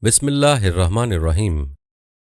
बिस्मिल्लाहिर्रहमानिर्रहीम।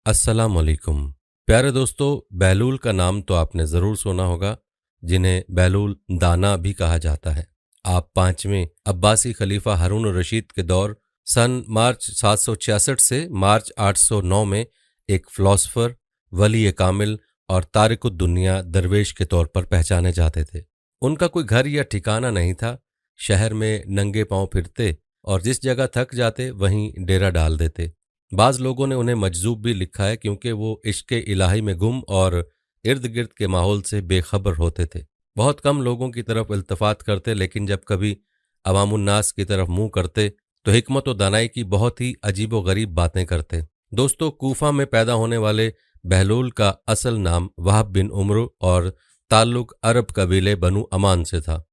अस्सलाम वालेकुम। प्यारे दोस्तों, बहलूल का नाम तो आपने ज़रूर सुना होगा, जिन्हें बहलूल दाना भी कहा जाता है। आप पांचवें अब्बासी खलीफा हारून रशीद के दौर सन मार्च 766 से मार्च 809 में एक फ़िलासफ़र, वली कामिल और तारिकुद दुनिया दरवेश के तौर पर पहचाने जाते थे। उनका कोई घर या ठिकाना नहीं था। शहर में नंगे पांव फिरते और जिस जगह थक जाते वहीं डेरा डाल देते। बाज लोगों ने उन्हें मजजूब भी लिखा है, क्योंकि वो इश्क़ इलाही में गुम और इर्द गिर्द के माहौल से बेखबर होते थे। बहुत कम लोगों की तरफ इल्तफात करते, लेकिन जब कभी अवामुन्नास की तरफ मुंह करते तो हिकमत व दानाई की बहुत ही अजीब व गरीब बातें करते। दोस्तों, कूफा में पैदा होने वाले बहलूल का असल नाम वहाब बिन उम्र और ताल्लुक अरब कबीले बनु अमान से था।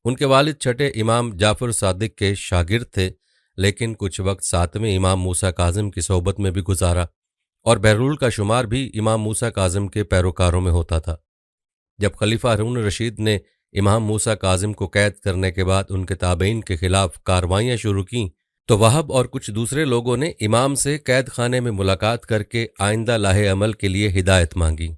उनके वालिद छठे इमाम जाफर सादिक के शागिर्द थे, लेकिन कुछ वक्त सातवें इमाम मूसा काजिम की सोबत में भी गुजारा और बहलूल का शुमार भी इमाम मूसा काजिम के पैरोकारों में होता था। जब खलीफा हारून रशीद ने इमाम मूसा काजिम को कैद करने के बाद उनके ताबईन के खिलाफ कार्रवाइयां शुरू की, तो वहाब और कुछ दूसरे लोगों ने इमाम से कैद खाने में मुलाकात करके आइंदा लाहे अमल के लिए हिदायत मांगी।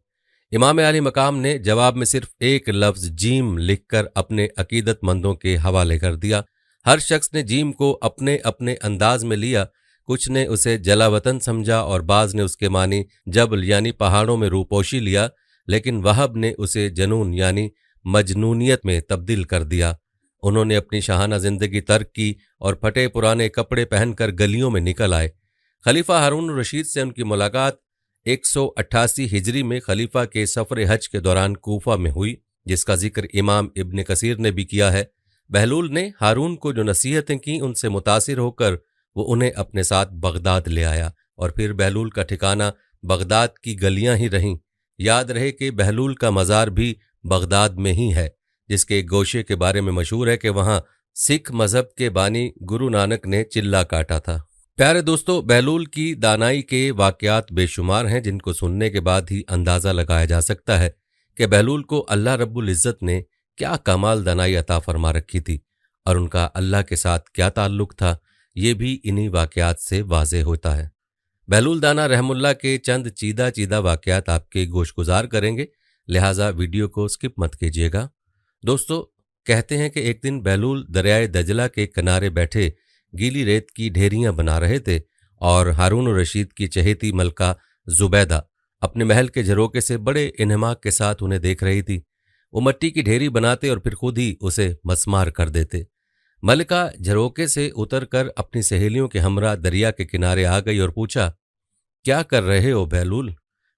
इमाम आली मकाम ने जवाब में सिर्फ एक लफ्ज जीम लिखकर अपने अकीदतमंदों के हवाले कर दिया। हर शख्स ने जीम को अपने अपने अंदाज में लिया। कुछ ने उसे जलावतन समझा और बाज ने उसके मानी जबल यानी पहाड़ों में रूपोशी लिया, लेकिन वहब ने उसे जनून यानी मजनूनियत में तब्दील कर दिया। उन्होंने अपनी शाहाना जिंदगी तर्क की और फटे पुराने कपड़े पहनकर गलियों में निकल आए। खलीफा हारून रशीद से उनकी मुलाकात 188 हिजरी में खलीफा के सफर हज के दौरान कूफा में हुई, जिसका जिक्र इमाम इब्न कसीर ने भी किया है। बहलूल ने हारून को जो नसीहतें की, उनसे मुतासिर होकर वो उन्हें अपने साथ बगदाद ले आया और फिर बहलूल का ठिकाना बगदाद की गलियां ही रहीं। याद रहे कि बहलूल का मज़ार भी बगदाद में ही है, जिसके एक गोशे के बारे में मशहूर है कि वहाँ सिख मजहब के बानी गुरु नानक ने चिल्ला काटा था। प्यारे दोस्तों, बहलूल की दानाई के वाकयात बेशुमार हैं, जिनको सुनने के बाद ही अंदाज़ा लगाया जा सकता है कि बहलूल को अल्लाह रब्बुल इज़्ज़त ने क्या कमाल दानाई अता फरमा रखी थी और उनका अल्लाह के साथ क्या ताल्लुक था, ये भी इन्हीं वाकयात से वाज़े होता है। बहलूल दाना रहमुल्लाह के चंद चीदा चीदा वाकयात आपके गोशगुजार करेंगे, लिहाजा वीडियो को स्किप मत कीजिएगा। दोस्तों, कहते हैं कि एक दिन बहलूल दरियाए दजला के किनारे बैठे गीली रेत की ढेरियां बना रहे थे और हारून रशीद की चहेती मलका जुबैदा अपने महल के झरोके से बड़े इन्हमाक के साथ उन्हें देख रही थी। वो मट्टी की ढेरी बनाते और फिर खुद ही उसे मसमार कर देते। मलिका झरोके से उतरकर अपनी सहेलियों के हमरा दरिया के किनारे आ गई और पूछा, क्या कर रहे हो बहलूल?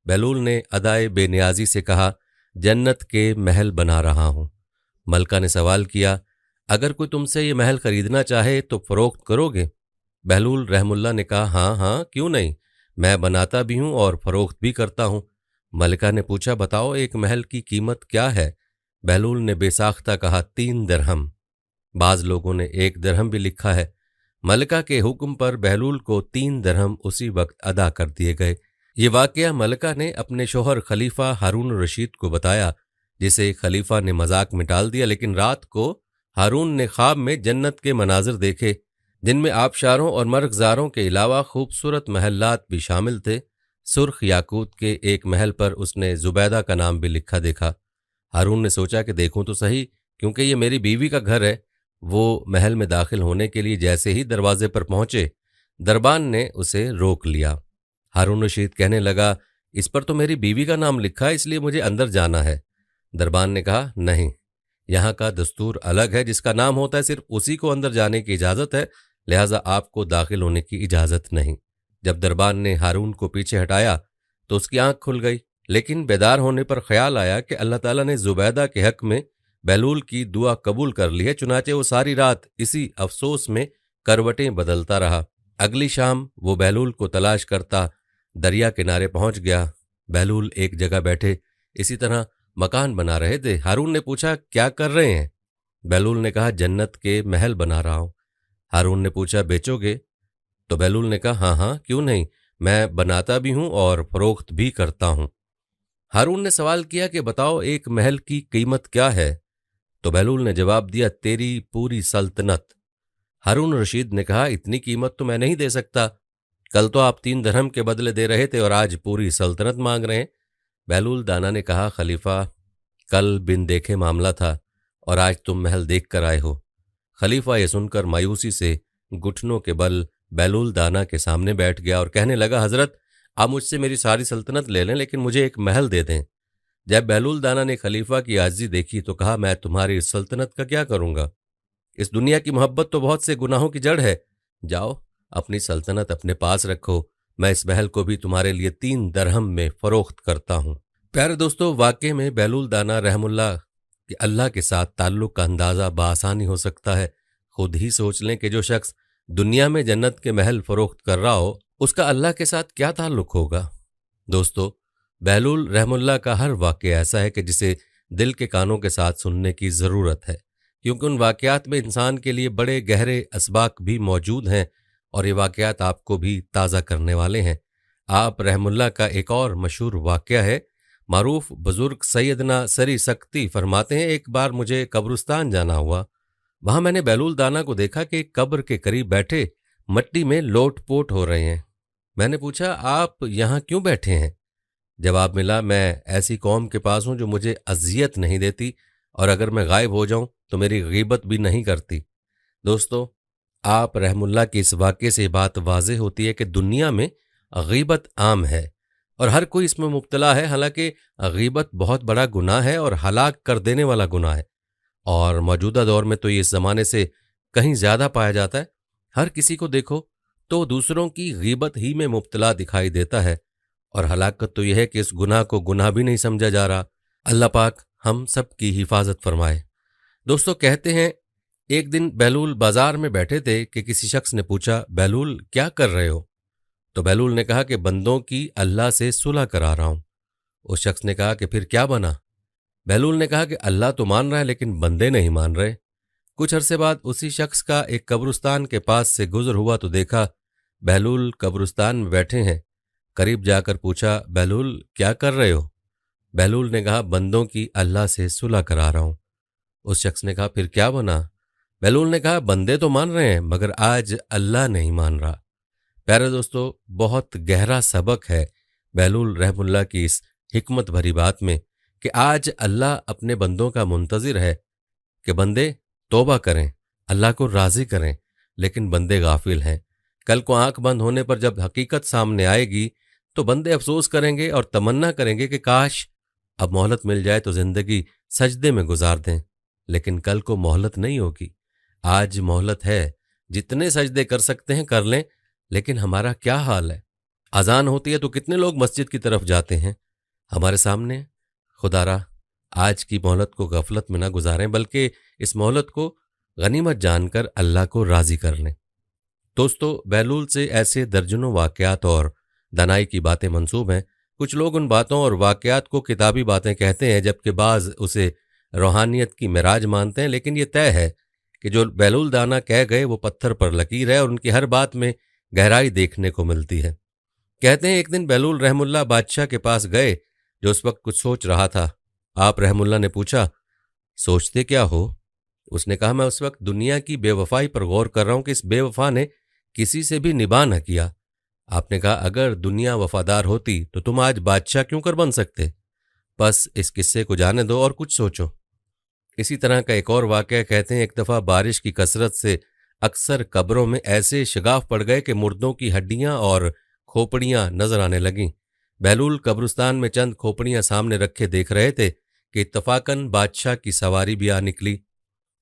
बहलूल ने अदाए बेनियाजी से कहा, जन्नत के महल बना रहा हूं। मलका ने सवाल किया, अगर कोई तुमसे ये महल खरीदना चाहे तो फरोख्त करोगे? बहलूल रहमुल्लाह ने कहा, हाँ हाँ, क्यों नहीं, मैं बनाता भी हूं और फरोख्त भी करता हूं। मलिका ने पूछा, बताओ एक महल की कीमत क्या है? बहलूल ने बेसाख्ता कहा, 3 दिरहम। बाज लोगों ने 1 दिरहम भी लिखा है। मलिका के हुक्म पर बहलूल को 3 दिरहम उसी वक्त अदा कर दिए गए। ये वाकया मलिका ने अपने शोहर खलीफा हारून रशीद को बताया, जिसे खलीफा ने मजाक में टाल दिया, लेकिन रात को हारून ने ख्वाब में जन्नत के मनाजिर देखे, जिनमें आबशारों और मर्गजारों के अलावा खूबसूरत महल्लात भी शामिल थे। सुर्ख याकूत के एक महल पर उसने जुबैदा का नाम भी लिखा देखा। हारून ने सोचा कि देखूं तो सही, क्योंकि ये मेरी बीवी का घर है। वो महल में दाखिल होने के लिए जैसे ही दरवाजे पर पहुंचे, दरबान ने उसे रोक लिया। हारून रशीद कहने लगा, इस पर तो मेरी बीवी का नाम लिखा है, इसलिए मुझे अंदर जाना है। दरबान ने कहा, नहीं, यहाँ का दस्तूर अलग है, जिसका नाम होता है सिर्फ उसी को अंदर जाने की इजाज़त है, लिहाजा आपको दाखिल होने की इजाज़त नहीं। जब दरबान ने हारून को पीछे हटाया तो उसकी आंख खुल गई, लेकिन बेदार होने पर ख्याल आया कि अल्लाह ताला ने जुबैदा के हक में बहलूल की दुआ कबूल कर ली है। चुनाचे वो सारी रात इसी अफसोस में करवटें बदलता रहा। अगली शाम वो बहलूल को तलाश करता दरिया किनारे पहुंच गया। बहलूल एक जगह बैठे इसी तरह मकान बना रहे थे। हारून ने पूछा, क्या कर रहे हैं? बहलूल ने कहा, जन्नत के महल बना रहा हूं। हारून ने पूछा, बेचोगे? तो बहलूल ने कहा, हाँ हाँ, क्यों नहीं, मैं बनाता भी हूं और फरोख्त भी करता हूं। हारून ने सवाल किया कि बताओ एक महल की कीमत क्या है? तो बहलूल ने जवाब दिया, तेरी पूरी सल्तनत। हारून रशीद ने कहा, इतनी कीमत तो मैं नहीं दे सकता। कल तो आप 3 दरहम के बदले दे रहे थे और आज पूरी सल्तनत मांग रहे हैं। बहलूल दाना ने कहा, खलीफा, कल बिन देखे मामला था और आज तुम महल देख कर आए हो। खलीफा ये सुनकर मायूसी से घुटनों के बल बहलूल दाना के सामने बैठ गया और कहने लगा, हजरत, आप मुझसे मेरी सारी सल्तनत ले लें, लेकिन मुझे एक महल दे दें। जब बहलूल दाना ने खलीफा की आजिज़ी देखी तो कहा, मैं तुम्हारी इस सल्तनत का क्या करूंगा? इस दुनिया की मोहब्बत तो बहुत से गुनाहों की जड़ है। जाओ, अपनी सल्तनत अपने पास रखो, मैं इस महल को भी तुम्हारे लिए 3 दरहम में फरोख्त करता हूं। प्यारे दोस्तों, वाकई में बहलूल दाना रहमुल्लाह कि अल्लाह के साथ ताल्लुक़ का अंदाज़ा बआसानी हो सकता है। खुद ही सोच लें कि जो शख्स दुनिया में जन्नत के महल फरोख्त कर रहा हो, उसका अल्लाह के साथ क्या ताल्लुक़ होगा। दोस्तों, बहलूल रहमुल्लाह का हर वाक़या ऐसा है कि जिसे दिल के कानों के साथ सुनने की ज़रूरत है, क्योंकि उन वाक़यात में इंसान के लिए बड़े गहरे असबाक भी मौजूद हैं और ये वाक़यात आपको भी ताज़ा करने वाले हैं। आप रहमुल्लाह का एक और मशहूर वाक़या है। मारूफ बुज़ुर्ग सैयदना सरी सख्ती फरमाते हैं, एक बार मुझे कब्रिस्तान जाना हुआ। वहां मैंने बहलूल दाना को देखा कि कब्र के करीब बैठे मट्टी में लोट पोट हो रहे हैं। मैंने पूछा, आप यहाँ क्यों बैठे हैं? जवाब मिला, मैं ऐसी कौम के पास हूं जो मुझे अजियत नहीं देती और अगर मैं गायब हो जाऊं तो मेरी गीबत भी नहीं करती। दोस्तों, आप रहमुल्लाह की इस वाक़े से बात वाज़ेह होती है कि दुनिया में गीबत आम है और हर कोई इसमें मुब्तला है। हालांकि गीबत बहुत बड़ा गुनाह है और हलाक कर देने वाला गुनाह है, और मौजूदा दौर में तो ये इस ज़माने से कहीं ज़्यादा पाया जाता है। हर किसी को देखो तो दूसरों की गीबत ही में मुब्तला दिखाई देता है, और हलाकत तो यह है कि इस गुनाह को गुनाह भी नहीं समझा जा रहा। अल्लाह पाक हम सब की हिफाजत फरमाए। दोस्तों, कहते हैं एक दिन बहलूल बाजार में बैठे थे कि किसी शख्स ने पूछा, बहलूल क्या कर रहे हो? तो बहलूल ने कहा कि बंदों की अल्लाह से सुलह करा रहा हूं। उस शख्स ने कहा कि फिर क्या बना? बहलूल ने कहा कि अल्लाह तो मान रहा है लेकिन बंदे नहीं मान रहे। कुछ अरसे बाद उसी शख्स का एक कब्रिस्तान के पास से गुजर हुआ तो देखा बहलूल कब्रिस्तान में बैठे हैं। करीब जाकर पूछा, बहलूल क्या कर रहे हो? बहलूल ने कहा, बंदों की अल्लाह से सुलह करा रहा हूं। उस शख्स ने कहा, फिर क्या बना? बहलूल ने कहा, बंदे तो मान रहे हैं मगर आज अल्लाह नहीं मान रहा। प्यारे दोस्तों, बहुत गहरा सबक है बहलूल रहमुल्लाह की इस हिकमत भरी बात में कि आज अल्लाह अपने बंदों का मुंतज़िर है कि बंदे तौबा करें, अल्लाह को राज़ी करें, लेकिन बंदे गाफिल हैं। कल को आंख बंद होने पर जब हकीकत सामने आएगी तो बंदे अफसोस करेंगे और तमन्ना करेंगे कि काश अब मोहलत मिल जाए तो जिंदगी सजदे में गुजार दें, लेकिन कल को मोहलत नहीं होगी। आज मोहलत है, जितने सजदे कर सकते हैं कर लें, लेकिन हमारा क्या हाल है? अजान होती है तो कितने लोग मस्जिद की तरफ जाते हैं? हमारे सामने। खुदारा आज की मोहलत को गफलत में ना गुजारें, बल्कि इस मोहलत को गनीमत जानकर अल्लाह को राजी कर लें। दोस्तों, बहलूल से ऐसे दर्जनों वाकयात और दानाई की बातें मंसूब हैं। कुछ लोग उन बातों और वाकयात को किताबी बातें कहते हैं, जबकि बाज उसे रूहानियत की मिराज मानते हैं। लेकिन यह तय है कि जो बहलूल दाना कह गए वो पत्थर पर लकीर है और उनकी हर बात में गहराई देखने को मिलती है। कहते हैं एक दिन बहलूल रहमुल्लाह बादशाह के पास गए, जो उस वक्त कुछ सोच रहा था। आप रहमुल्लाह ने पूछा, सोचते क्या हो? उसने कहा, मैं उस वक्त दुनिया की बेवफाई पर गौर कर रहा हूं कि इस बेवफा ने किसी से भी निभा न किया। आपने कहा, अगर दुनिया वफादार होती तो तुम आज बादशाह क्यों कर बन सकते? बस इस किस्से को जाने दो और कुछ सोचो। इसी तरह का एक और वाकया कहते हैं एक दफ़ा बारिश की कसरत से अक्सर कब्रों में ऐसे शगाफ पड़ गए कि मुर्दों की हड्डियां और खोपड़ियां नजर आने लगीं। बहलूल कब्रिस्तान में चंद खोपड़ियां सामने रखे देख रहे थे कि इत्तफाकन बादशाह की सवारी भी आ निकली।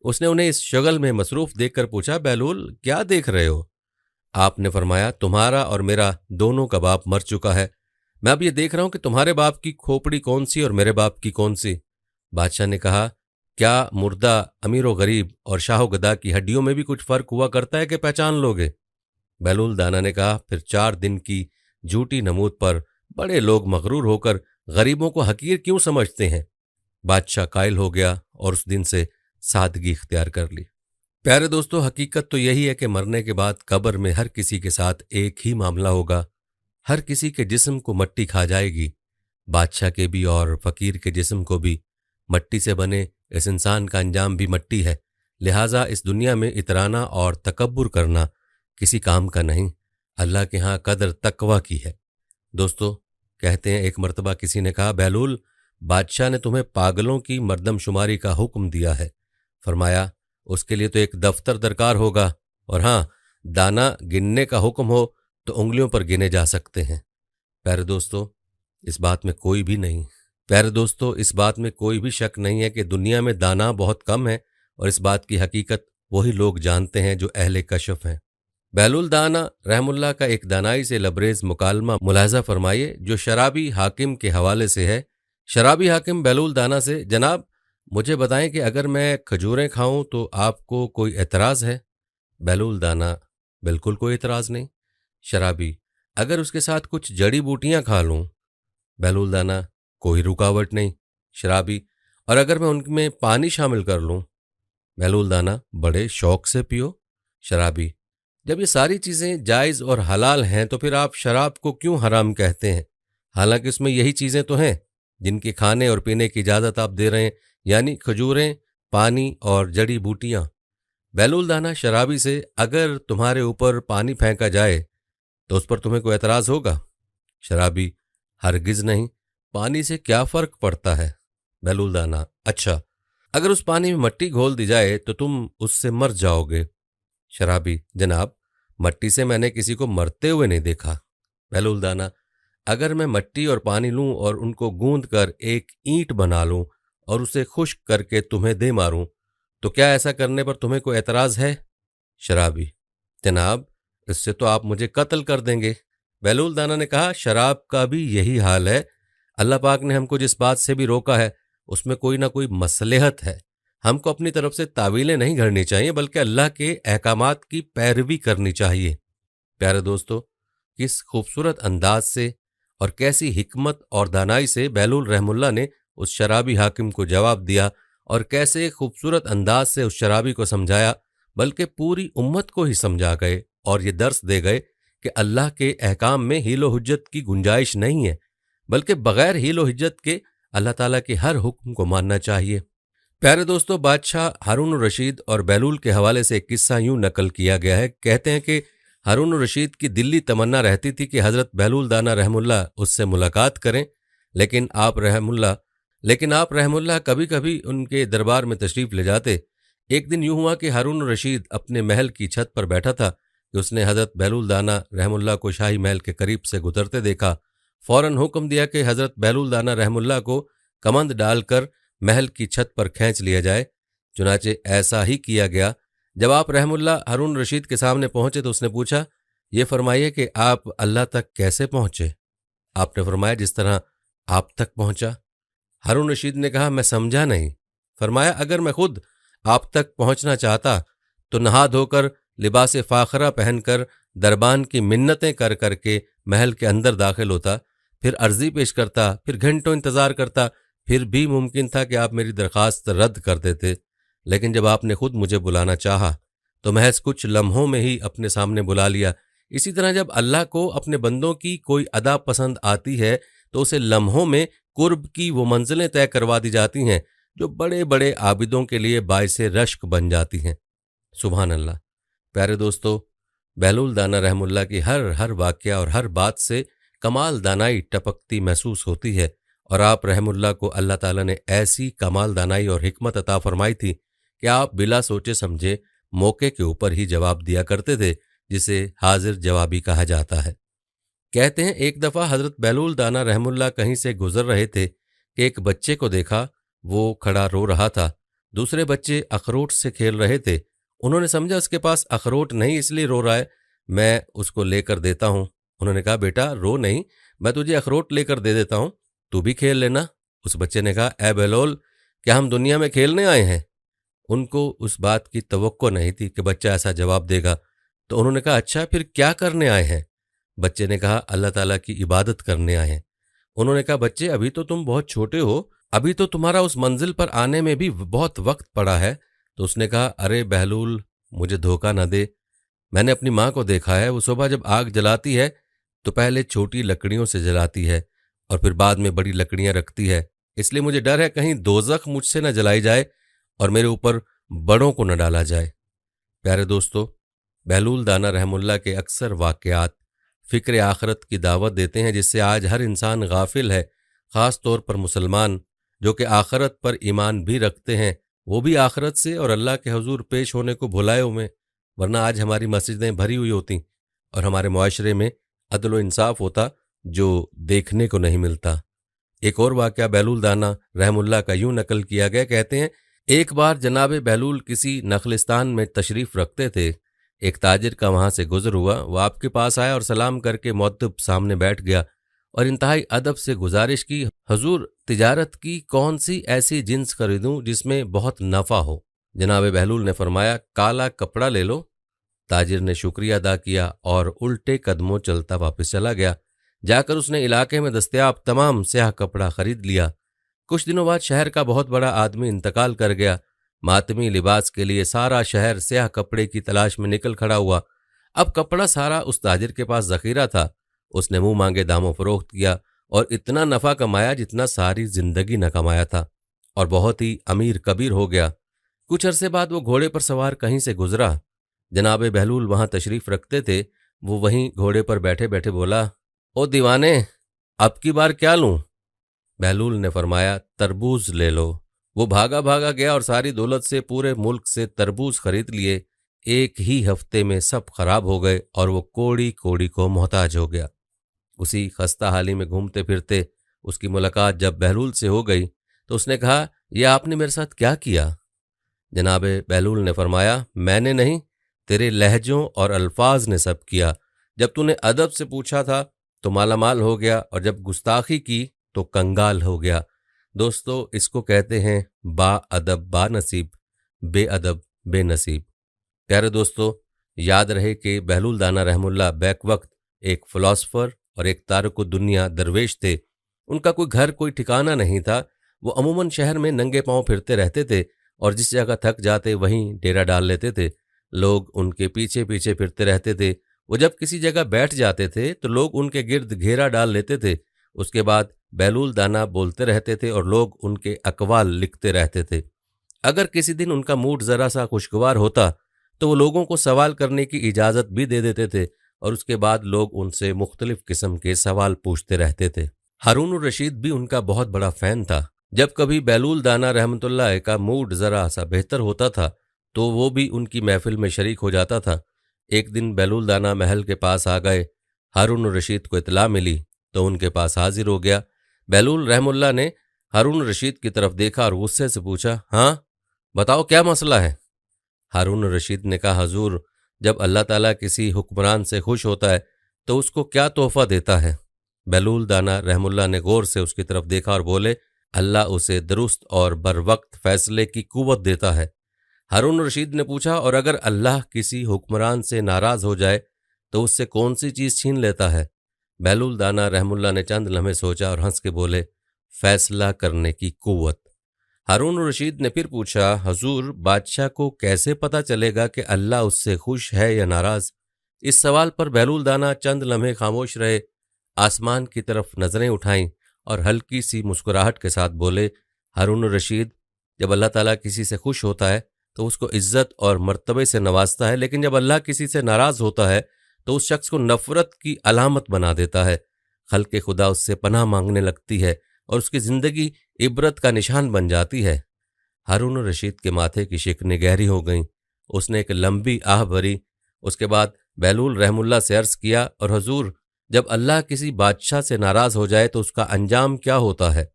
उसने उन्हें इस शगल में मसरूफ देखकर पूछा, बहलूल क्या देख रहे हो? आपने फरमाया, तुम्हारा और मेरा दोनों का बाप मर चुका है। मैं अब ये देख रहा हूं कि तुम्हारे बाप की खोपड़ी कौन सी और मेरे बाप की कौन सी। बादशाह ने कहा, क्या मुर्दा अमीर व गरीब और शाह गदा की हड्डियों में भी कुछ फर्क हुआ करता है कि पहचान लोगे? बहलूल दाना ने कहा, फिर 4 दिन की झूठी नमूद पर बड़े लोग मगरूर होकर गरीबों को हकीर क्यों समझते हैं? बादशाह कायल हो गया और उस दिन से सादगी इख्तियार कर ली। प्यारे दोस्तों, हकीकत तो यही है कि मरने के बाद कब्र में हर किसी के साथ एक ही मामला होगा। हर किसी के जिस्म को मट्टी खा जाएगी, बादशाह के भी और फकीर के जिस्म को भी। मट्टी से बने इस इंसान का अंजाम भी मट्टी है। लिहाजा इस दुनिया में इतराना और तकब्बुर करना किसी काम का नहीं। अल्लाह के यहाँ कदर तकवा की है। दोस्तों, कहते हैं एक मर्तबा किसी ने कहा, बैलूल, बादशाह ने तुम्हें पागलों की मर्दमशुमारी का हुक्म दिया है। फरमाया, उसके लिए तो एक दफ्तर दरकार होगा, और हाँ, दाना गिनने का हुक्म हो तो उंगलियों पर गिने जा सकते हैं। प्यारे दोस्तों, इस बात में कोई भी नहीं प्यारे दोस्तों, इस बात में कोई भी शक नहीं है कि दुनिया में दाना बहुत कम है, और इस बात की हकीकत वही लोग जानते हैं जो अहले कशफ हैं। बैलुल दाना रहमुल्लाह का एक दानाई से लबरेज मुकालमा मुलाहजा फरमाइए जो शराबी हाकिम के हवाले से है। शराबी हाकिम बैलुल दाना से, जनाब, मुझे बताएं कि अगर मैं खजूरें खाऊं तो आपको कोई एतराज़ है? बैलुल दाना, बिल्कुल कोई एतराज़ नहीं। शराबी, अगर उसके साथ कुछ जड़ी बूटियां खा लूं? बैलुल दाना, कोई रुकावट नहीं। शराबी, और अगर मैं उनमें पानी शामिल कर लूं? बैलुल दाना, बड़े शौक से पियो। शराबी, जब ये सारी चीजें जायज और हलाल हैं तो फिर आप शराब को क्यों हराम कहते हैं? हालांकि उसमें यही चीजें तो हैं जिनके खाने और पीने की इजाजत आप दे रहे हैं, यानी खजूरें, पानी और जड़ी बूटियां। बैलुल दाना शराबी से, अगर तुम्हारे ऊपर पानी फेंका जाए तो उस पर तुम्हें कोई एतराज होगा? शराबी, हरगिज नहीं, पानी से क्या फर्क पड़ता है? बैलुल दाना, अच्छा, अगर उस पानी में मट्टी घोल दी जाए तो तुम उससे मर जाओगे? शराबी, जनाब, मट्टी से मैंने किसी को मरते हुए नहीं देखा। बैलुल दाना, अगर मैं मट्टी और पानी लूं और उनको गूंद कर एक ईंट बना लूं और उसे खुश्क करके तुम्हें दे मारूं तो क्या ऐसा करने पर तुम्हें कोई एतराज है? शराबी, जनाब, इससे तो आप मुझे कत्ल कर देंगे। बैलुल दाना ने कहा, शराब का भी यही हाल है। अल्लाह पाक ने हमको जिस बात से भी रोका है उसमें कोई ना कोई मसलहत है। हमको अपनी तरफ से तावीलें नहीं घड़नी चाहिए, बल्कि अल्लाह के अहकामात की पैरवी करनी चाहिए। प्यारे दोस्तों, किस खूबसूरत अंदाज से और कैसी हिकमत और दानाई से बैलुल रहमुल्लाह ने उस शराबी हाकिम को जवाब दिया, और कैसे खूबसूरत अंदाज से उस शराबी को समझाया, बल्कि पूरी उम्मत को ही समझा गए और ये दर्स दे गए कि अल्लाह के अहकाम में हीलो हुज्जत की गुंजाइश नहीं है, बल्कि बगैर हीलो हुज्जत के अल्लाह ताला के हर हुक्म को मानना चाहिए। प्यारे दोस्तों, बादशाह हारून रशीद और बैलूल के हवाले से एक किस्सा यूं नकल किया गया है। कहते हैं कि हारून रशीद की दिल्ली तमन्ना रहती थी कि हज़रत बैलूल दाना रहमुल्लाह उससे मुलाकात करें, लेकिन आप रहमुल्लाह कभी कभी उनके दरबार में तशरीफ़ ले जाते। एक दिन यूं हुआ कि हारून रशीद अपने महल की छत पर बैठा था कि उसने हज़रत बैलूल दाना रहमुल्लाह को शाही महल के करीब से गुजरते देखा। फ़ौरन हुक्म दिया कि हज़रत बैलूल दाना रहमुल्लाह को कमंद डालकर महल की छत पर खींच लिया जाए। चुनाचे ऐसा ही किया गया। जब आप रहमुल्लाह हारून रशीद के सामने पहुंचे तो उसने पूछा, ये फरमाइए कि आप अल्लाह तक कैसे पहुंचे? आपने फरमाया, जिस तरह आप तक पहुंचा। हारून रशीद ने कहा, मैं समझा नहीं। फरमाया, अगर मैं खुद आप तक पहुंचना चाहता तो नहा धोकर लिबास फाखरा पहनकर दरबान की मिन्नतें कर करके महल के अंदर दाखिल होता, फिर अर्जी पेश करता, फिर घंटों इंतजार करता, फिर भी मुमकिन था कि आप मेरी दरखास्त रद्द कर देते। लेकिन जब आपने खुद मुझे बुलाना चाहा तो महज कुछ लम्हों में ही अपने सामने बुला लिया। इसी तरह जब अल्लाह को अपने बंदों की कोई अदा पसंद आती है तो उसे लम्हों में कुर्ब की वो मंजिलें तय करवा दी जाती हैं जो बड़े बड़े आबिदों के लिए बाइसे रश्क बन जाती हैं। सुभान अल्लाह। प्यारे दोस्तों, बैलुल दाना रहमुल्लाह की हर हर वाक़या और हर बात से कमाल दानाई टपकती महसूस होती है, और आप रहमुल्लाह को अल्लाह ताला ने ऐसी कमाल दानाई और हिकमत अता फरमाई थी कि आप बिला सोचे समझे मौके के ऊपर ही जवाब दिया करते थे, जिसे हाजिर जवाबी कहा जाता है। कहते हैं एक दफ़ा हज़रत बैलुल दाना रहमुल्लाह कहीं से गुजर रहे थे कि एक बच्चे को देखा, वो खड़ा रो रहा था। दूसरे बच्चे अखरोट से खेल रहे थे। उन्होंने समझा उसके पास अखरोट नहीं इसलिए रो रहा है, मैं उसको लेकर देता हूँ। उन्होंने कहा, बेटा रो नहीं, मैं तुझे अखरोट लेकर दे देता हूँ, तू भी खेल लेना। उस बच्चे ने कहा, ए बैलोल, क्या हम दुनिया में खेलने आए हैं? उनको उस बात की तवक्को नहीं थी कि बच्चा ऐसा जवाब देगा, तो उन्होंने कहा, अच्छा फिर क्या करने आए हैं? बच्चे ने कहा, अल्लाह ताला की इबादत करने आए हैं। उन्होंने कहा, बच्चे अभी तो तुम बहुत छोटे हो, अभी तो तुम्हारा उस मंजिल पर आने में भी बहुत वक्त पड़ा है। तो उसने कहा, अरे बहलूल, मुझे धोखा न दे, मैंने अपनी माँ को देखा है, वो सुबह जब आग जलाती है तो पहले छोटी लकड़ियों से जलाती है और फिर बाद में बड़ी लकड़ियां रखती है। इसलिए मुझे डर है कहीं दोजख मुझसे न जलाई जाए और मेरे ऊपर बड़ों को न डाला जाए। प्यारे दोस्तों, बहलूल दाना रहमुल्लाह के अक्सर वाक़यात फ़िक्र आखरत की दावत देते हैं, जिससे आज हर इंसान गाफिल है, ख़ास तौर पर मुसलमान जो कि आखरत पर ईमान भी रखते हैं, वो भी आखरत से और अल्लाह के हुजूर पेश होने को भुलाए हुए। वरना आज हमारी मस्जिदें भरी हुई होती और हमारे मुआशरे में अदल व इंसाफ होता, जो देखने को नहीं मिलता। एक और वाक़या बहलूल दाना रहमुल्लाह का यूं नकल किया गया, कहते हैं एक बार जनाब बहलूल किसी नखलिस्तान में तशरीफ़ रखते थे। एक ताजिर का वहाँ से गुज़र हुआ, वो आपके पास आया और सलाम करके मुअद्दिब सामने बैठ गया और इंतहाई अदब से गुजारिश की, हजूर तिजारत की कौन सी ऐसी जिन्स खरीदूं जिसमें बहुत नफ़ा हो। जनाब बहलूल ने फरमाया, काला कपड़ा ले लो। ताजिर ने शुक्रिया अदा किया और उल्टे कदमों चलता वापस चला गया। जाकर उसने इलाके में दस्तयाब तमाम स्याह कपड़ा खरीद लिया। कुछ दिनों बाद शहर का बहुत बड़ा आदमी इंतकाल कर गया। मातमी लिबास के लिए सारा शहर स्याह कपड़े की तलाश में निकल खड़ा हुआ। अब कपड़ा सारा उस ताजिर के पास जखीरा था। उसने मुंह मांगे दामों फरोख्त किया और इतना नफ़ा कमाया जितना सारी जिंदगी न कमाया था, और बहुत ही अमीर कबीर हो गया। कुछ अरसे बाद वो घोड़े पर सवार कहीं से गुजरा। जनाब बहलूल वहां तशरीफ रखते थे। वो वहीं घोड़े पर बैठे बैठे बोला, ओ दीवाने, अब की बार क्या लूं? बहलूल ने फरमाया, तरबूज ले लो। वो भागा भागा गया और सारी दौलत से पूरे मुल्क से तरबूज खरीद लिए। एक ही हफ्ते में सब खराब हो गए और वो कोड़ी कोड़ी को मोहताज हो गया। उसी खस्ता हाली में घूमते फिरते उसकी मुलाकात जब बहलूल से हो गई तो उसने कहा, यह आपने मेरे साथ क्या किया? जनाब बहलूल ने फरमाया, मैंने नहीं, तेरे लहजों और अल्फाज ने सब किया। जब तूने अदब से पूछा था तो मालामाल हो गया, और जब गुस्ताखी की तो कंगाल हो गया। दोस्तों, इसको कहते हैं बा अदब बा नसीब, बेअदब बेनसीब। प्यारे दोस्तों, याद रहे कि बहलूल दाना रहमुल्लाह बैक वक्त एक फ़िलासफ़र और एक तारिक दुनिया दरवेश थे। उनका कोई घर कोई ठिकाना नहीं था। वो अमूमन शहर में नंगे पांव फिरते रहते थे और जिस जगह थक जाते वहीं डेरा डाल लेते थे। लोग उनके पीछे पीछे फिरते रहते थे। वो जब किसी जगह बैठ जाते थे तो लोग उनके गिर्द घेरा डाल लेते थे। उसके बाद बहलूल दाना बोलते रहते थे और लोग उनके अकवाल लिखते रहते थे। अगर किसी दिन उनका मूड ज़रा सा खुशगवार होता तो वो लोगों को सवाल करने की इजाज़त भी दे देते थे, और उसके बाद लोग उनसे मुख्तलिफ किस्म के सवाल पूछते रहते थे। हारून रशीद भी उनका बहुत बड़ा फ़ैन था। जब कभी बहलूल दाना रहमतुल्लाह का मूड ज़रा सा बेहतर होता था तो वो भी उनकी महफिल में शरीक हो जाता था। एक दिन बहलूल दाना महल के पास आ गए। हारून रशीद को इत्तला मिली तो उनके पास हाजिर हो गया। बहलूल रहमुल्लाह ने हारून रशीद की तरफ देखा और गुस्से से पूछा, हाँ बताओ क्या मसला है? हारून रशीद ने कहा, हजूर, जब अल्लाह ताला किसी हुक्मरान से खुश होता है तो उसको क्या तोहफा देता है? बहलूल दाना रहमुल्लाह ने गौर से उसकी तरफ देखा और बोले, अल्लाह उसे दुरुस्त और बर वक्त फैसले की कुव्वत देता है। हारून रशीद ने पूछा, और अगर अल्लाह किसी हुक्मरान से नाराज हो जाए तो उससे कौन सी चीज़ छीन लेता है? बहलूल दाना रहमुल्लाह ने चंद लम्हे सोचा और हंस के बोले, फैसला करने की कुव्वत। हारून रशीद ने फिर पूछा, हजूर, बादशाह को कैसे पता चलेगा कि अल्लाह उससे खुश है या नाराज? इस सवाल पर बहलूल दाना चंद लम्हे खामोश रहे, आसमान की तरफ नजरें उठाईं और हल्की सी मुस्कुराहट के साथ बोले, हारून रशीद, जब अल्लाह ताला किसी से खुश होता है तो उसको इज्जत और मर्तबे से नवाजता है, लेकिन जब अल्लाह किसी से नाराज होता है तो उस शख्स को नफरत की अलामत बना देता है। खल्के खुदा उससे पनाह मांगने लगती है और उसकी जिंदगी इबरत का निशान बन जाती है। हारून रशीद के माथे की शिकनें गहरी हो गईं। उसने एक लंबी आह भरी। उसके बाद बहलूल रहमुल्लाह से अर्ज किया, और हजूर, जब अल्लाह किसी बादशाह से नाराज हो जाए तो उसका अंजाम क्या होता है?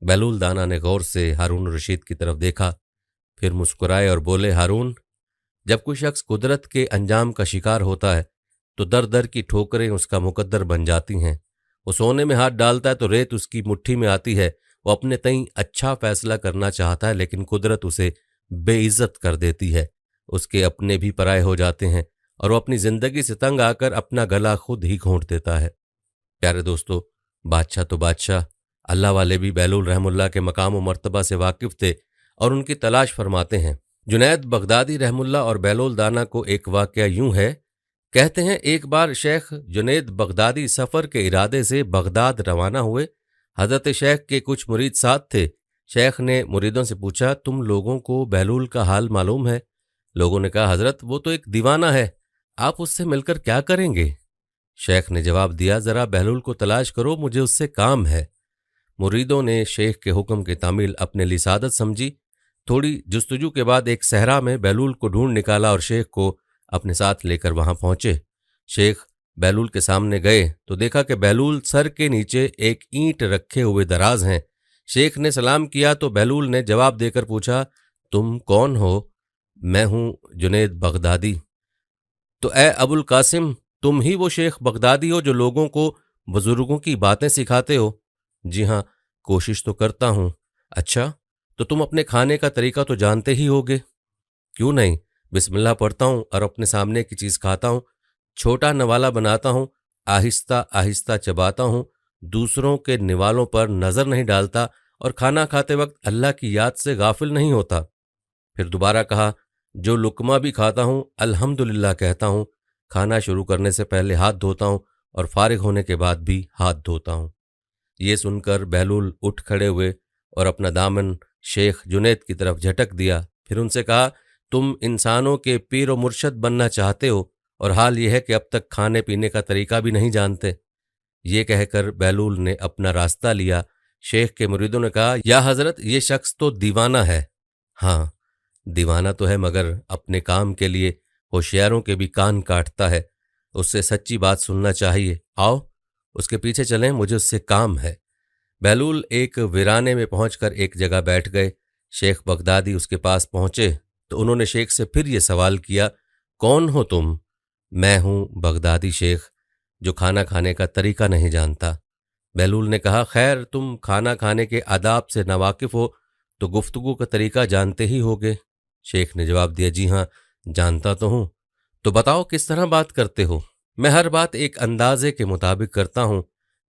बहलूल दाना ने गौर से हारून रशीद की तरफ देखा, फिर मुस्कुराए और बोले, हारून, जब कोई शख्स कुदरत के अंजाम का शिकार होता है तो दर दर की ठोकरें उसका मुकद्दर बन जाती हैं। वो सोने में हाथ डालता है तो रेत उसकी मुट्ठी में आती है। वो अपने तईं अच्छा फैसला करना चाहता है, लेकिन कुदरत उसे बेइज्जत कर देती है। उसके अपने भी पराये हो जाते हैं और वो अपनी जिंदगी से तंग आकर अपना गला खुद ही घोंट देता है। प्यारे दोस्तों, बादशाह तो बादशाह, अल्लाह वाले भी बहलूल रहमुल्लाह के मकाम व मर्तबा से वाकिफ थे और उनकी तलाश फरमाते हैं। जुनैद बगदादी रहमुल्लाह और बहलूल दाना को एक वाकया यूं है। कहते हैं, एक बार शेख जुनैद बगदादी सफ़र के इरादे से बगदाद रवाना हुए। हज़रत शेख के कुछ मुरीद साथ थे। शेख ने मुरीदों से पूछा, तुम लोगों को बहलूल का हाल मालूम है? लोगों ने कहा, हज़रत, वो तो एक दीवाना है, आप उससे मिलकर क्या करेंगे? शेख ने जवाब दिया, जरा बहलूल को तलाश करो, मुझे उससे काम है। मुरीदों ने शेख के हुक्म की तामील अपने लिए सादत समझी। थोड़ी जुस्तजू के बाद एक सहरा में बहलूल को ढूंढ निकाला और शेख को अपने साथ लेकर वहां पहुंचे। शेख बहलूल के सामने गए तो देखा कि बहलूल सर के नीचे एक ईंट रखे हुए दराज हैं। शेख ने सलाम किया तो बहलूल ने जवाब देकर पूछा, तुम कौन हो? मैं हूं जुनेद बगदादी। तो ए अबुल कासिम, तुम ही वो शेख बगदादी हो जो लोगों को बुजुर्गों की बातें सिखाते हो? जी हाँ, कोशिश तो करता हूं। अच्छा, तो तुम अपने खाने का तरीका तो जानते ही होगे। क्यों नहीं, बिस्मिल्लाह पढ़ता हूं और अपने सामने की चीज खाता हूं। छोटा नवाला बनाता हूं, आहिस्ता आहिस्ता चबाता हूं, दूसरों के निवालों पर नजर नहीं डालता और खाना खाते वक्त अल्लाह की याद से गाफिल नहीं होता। फिर दोबारा कहा, जो लुकमा भी खाता हूं अल्हम्दुलिल्लाह कहता हूं। खाना शुरू करने से पहले हाथ धोता हूं और फारिग होने के बाद भी हाथ धोता हूं। ये सुनकर बहलूल उठ खड़े हुए और अपना दामन शेख जुनेद की तरफ झटक दिया। फिर उनसे कहा, तुम इंसानों के पीर व मुर्शद बनना चाहते हो और हाल यह है कि अब तक खाने पीने का तरीका भी नहीं जानते। ये कहकर बहलूल ने अपना रास्ता लिया। शेख के मुरीदों ने कहा, या हजरत, ये शख्स तो दीवाना है। हाँ, दीवाना तो है, मगर अपने काम के लिए होशियारों के भी कान काटता है। उससे सच्ची बात सुनना चाहिए। आओ उसके पीछे चलें, मुझे उससे काम है। बहलूल एक वीराने में पहुंचकर एक जगह बैठ गए। शेख बगदादी उसके पास पहुंचे तो उन्होंने शेख से फिर ये सवाल किया, कौन हो तुम? मैं हूं बगदादी शेख, जो खाना खाने का तरीका नहीं जानता। बहलूल ने कहा, खैर, तुम खाना खाने के आदाब से नावाकिफ हो तो गुफ्तगू का तरीका जानते ही होगे। शेख ने जवाब दिया, जी हाँ, जानता तो हूं। तो बताओ किस तरह बात करते हो? मैं हर बात एक अंदाजे के मुताबिक करता हूं,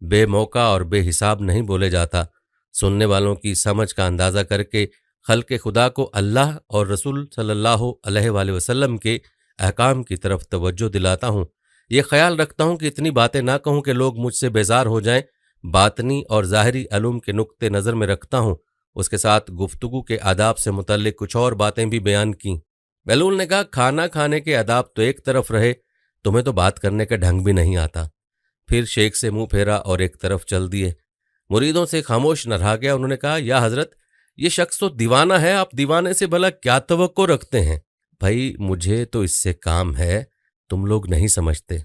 बेमौका और बेहिसाब नहीं बोले जाता। सुनने वालों की समझ का अंदाजा करके खल्क़े खुदा को अल्लाह और रसूल सल्लल्लाहु अलैहि वसल्लम के अहकाम की तरफ तवज्जो दिलाता हूं। ये ख्याल रखता हूं कि इतनी बातें ना कहूं कि लोग मुझसे बेजार हो जाएं। बातनी और ज़ाहिरी अलूम के नुक्ते नज़र में रखता हूं। उसके साथ गुफ्तगू के आदाब से मुतल्लिक कुछ और बातें भी बयान की। बहलूल ने कहा, खाना खाने के आदाब तो एक तरफ रहे, तुम्हें तो बात करने का ढंग भी नहीं आता। फिर शेख से मुंह फेरा और एक तरफ चल दिए। मुरीदों से खामोश न रहा गया। उन्होंने कहा, या हजरत, ये शख्स तो दीवाना है, आप दीवाने से भला क्या तवक्को रखते हैं? भाई, मुझे तो इससे काम है, तुम लोग नहीं समझते।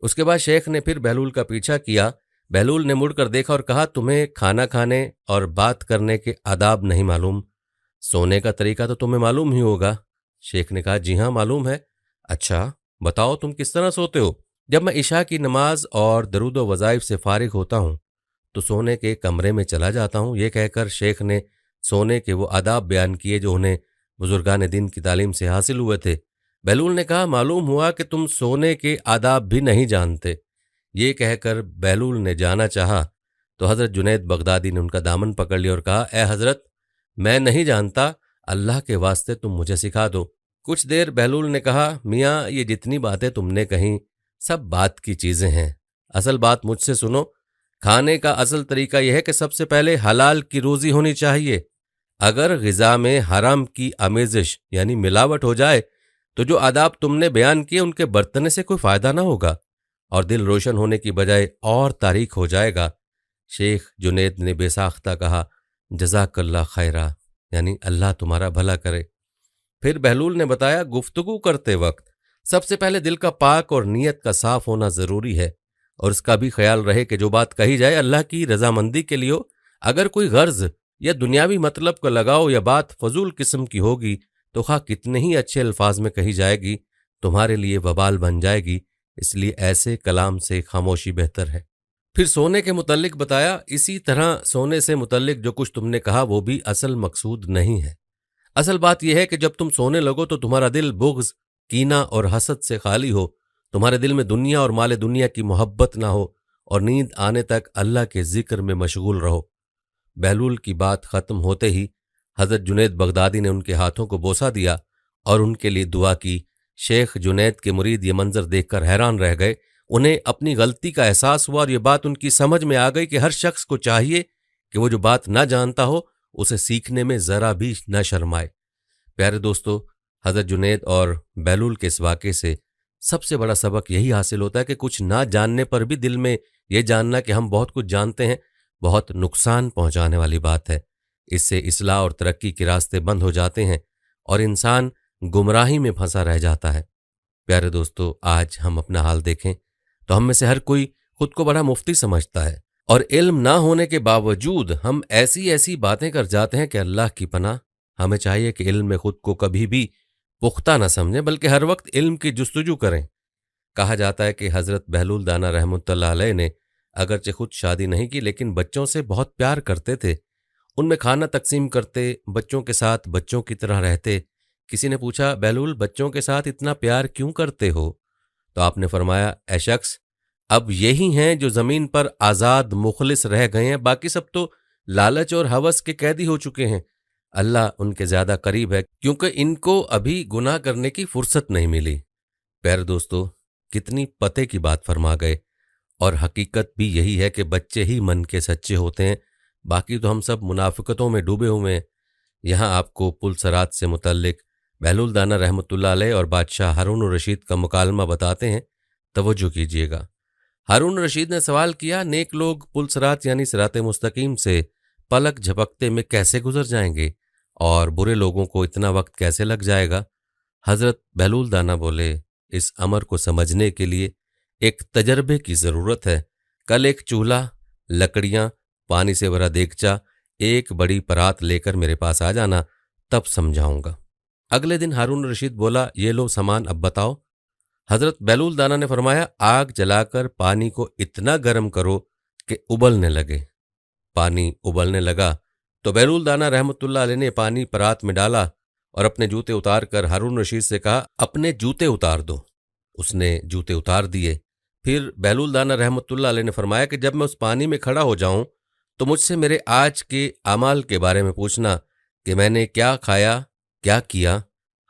उसके बाद शेख ने फिर बहलूल का पीछा किया। बहलूल ने मुड़कर देखा और कहा, तुम्हें खाना खाने और बात करने के आदाब नहीं मालूम? सोने का तरीका तो तुम्हें मालूम ही होगा। शेख ने कहा, जी हाँ, मालूम है। अच्छा, बताओ तुम किस तरह सोते हो? जब मैं इशा की नमाज और दरूद व वज़ाइफ से फारिग होता हूँ तो सोने के कमरे में चला जाता हूँ। ये कहकर शेख ने सोने के वो आदाब बयान किए जो उन्हें बुजुर्गान दिन की तालीम से हासिल हुए थे। बहलूल ने कहा, मालूम हुआ कि तुम सोने के आदाब भी नहीं जानते। ये कहकर बहलूल ने जाना चाहा तो हज़रत जुनैद बगदादी ने उनका दामन पकड़ लिया और कहा, ए हज़रत, मैं नहीं जानता, अल्लाह के वास्ते तुम मुझे सिखा दो। कुछ देर बहलूल ने कहा, मियाँ, ये जितनी बातें तुमने कहीं सब बात की चीज़ें हैं, असल बात मुझसे सुनो। खाने का असल तरीका यह है कि सबसे पहले हलाल की रोज़ी होनी चाहिए। अगर ग़िज़ा में हराम की आमेज़िश यानी मिलावट हो जाए तो जो आदाब तुमने बयान किए उनके बरतने से कोई फ़ायदा ना होगा और दिल रोशन होने की बजाय और तारीख हो जाएगा। शेख जुनैद ने बेसाख्ता कहा, जज़ाकल्लाह खैरा, यानी अल्लाह तुम्हारा भला करे। फिर बहलूल ने बताया, गुफ्तगू करते वक्त सबसे पहले दिल का पाक और नीयत का साफ होना ज़रूरी है और इसका भी ख्याल रहे कि जो बात कही जाए अल्लाह की रजामंदी के लिए हो। अगर कोई गर्ज या दुनियावी मतलब को लगाओ या बात फजूल किस्म की होगी तो खा कितने ही अच्छे अल्फाज में कही जाएगी, तुम्हारे लिए वबाल बन जाएगी। इसलिए ऐसे कलाम से खामोशी बेहतर है। फिर सोने के मुतल्लिक बताया, इसी तरह सोने से मुतल्लिक जो कुछ तुमने कहा वो भी असल मकसूद नहीं है। असल बात यह है कि जब तुम सोने लगो तो तुम्हारा दिल बुग़्ज़, कीना और हसद से खाली हो, तुम्हारे दिल में दुनिया और माले दुनिया की मोहब्बत ना हो और नींद आने तक अल्लाह के जिक्र में मशगूल रहो। बहलूल की बात खत्म होते ही हज़रत जुनैद बगदादी ने उनके हाथों को बोसा दिया और उनके लिए दुआ की। शेख जुनैद के मुरीद ये मंजर देखकर हैरान रह गए। उन्हें अपनी गलती का एहसास हुआ और ये बात उनकी समझ में आ गई कि हर शख्स को चाहिए कि वो जो बात ना जानता हो उसे सीखने में ज़रा भी न शर्माए। प्यारे दोस्तों, हज़रत जुनैद और बहलूल के इस वाक़े से सबसे बड़ा सबक यही हासिल होता है कि कुछ ना जानने पर भी दिल में ये जानना कि हम बहुत कुछ जानते हैं, बहुत नुकसान पहुंचाने वाली बात है। इससे इस्लाह और तरक्की के रास्ते बंद हो जाते हैं और इंसान गुमराही में फंसा रह जाता है। प्यारे दोस्तों, आज हम अपना हाल देखें तो हम में से हर कोई खुद को बड़ा मुफ्ती समझता है और इल्म ना होने के बावजूद हम ऐसी ऐसी बातें कर जाते हैं कि अल्लाह की पनाह। हमें चाहिए कि इल्म में खुद को कभी भी पुख्ता न समझें, बल्कि हर वक्त इल्म की जुस्तजू करें। कहा जाता है कि हज़रत बहलूल दाना रहमतुल्लाह अलैह ने अगरचे खुद शादी नहीं की, लेकिन बच्चों से बहुत प्यार करते थे। उनमें खाना तकसीम करते, बच्चों के साथ बच्चों की तरह रहते। किसी ने पूछा, बहलूल बच्चों के साथ इतना प्यार क्यों करते हो? तो आपने फरमाया, ए शख्स, अब यही हैं जो ज़मीन पर आज़ाद मुखलिस रह गए हैं, बाकी सब तो लालच और हवस के कैदी हो चुके हैं। अल्लाह उनके ज़्यादा करीब है क्योंकि इनको अभी गुनाह करने की फुर्सत नहीं मिली। प्यारे दोस्तों, कितनी पते की बात फरमा गए। और हकीकत भी यही है कि बच्चे ही मन के सच्चे होते हैं, बाकी तो हम सब मुनाफिकतों में डूबे हुए हैं। यहाँ आपको पुलसरात से मुतल्लिक बहलूल दाना रहमतुल्लाह अलैह और बादशाह हारून रशीद का मुकालमा बताते हैं। तवज्जो कीजिएगा। हारून रशीद ने सवाल किया, नेक लोग पुलसरात यानी सिराते मुस्तकीम से पलक झपकते में कैसे गुजर जाएंगे और बुरे लोगों को इतना वक्त कैसे लग जाएगा? हजरत बहलूल दाना बोले, इस अमर को समझने के लिए एक तजर्बे की जरूरत है। कल एक चूल्हा, लकड़ियां, पानी से भरा देगचा, एक बड़ी परात लेकर मेरे पास आ जाना, तब समझाऊंगा। अगले दिन हारून रशीद बोला, ये लो सामान, अब बताओ। हजरत बहलूल दाना ने फरमाया, आग जलाकर पानी को इतना गर्म करो कि उबलने लगे। पानी उबलने लगा तो बहलूल दाना रहमतुल्लाह अलैह ने पानी परात में डाला और अपने जूते उतार कर हारून रशीद से कहा, अपने जूते उतार दो। उसने जूते उतार दिए। फिर बहलूल दाना रहमतुल्लाह अलैह ने फरमाया कि जब मैं उस पानी में खड़ा हो जाऊं तो मुझसे मेरे आज के अमाल के बारे में पूछना कि मैंने क्या खाया, क्या किया।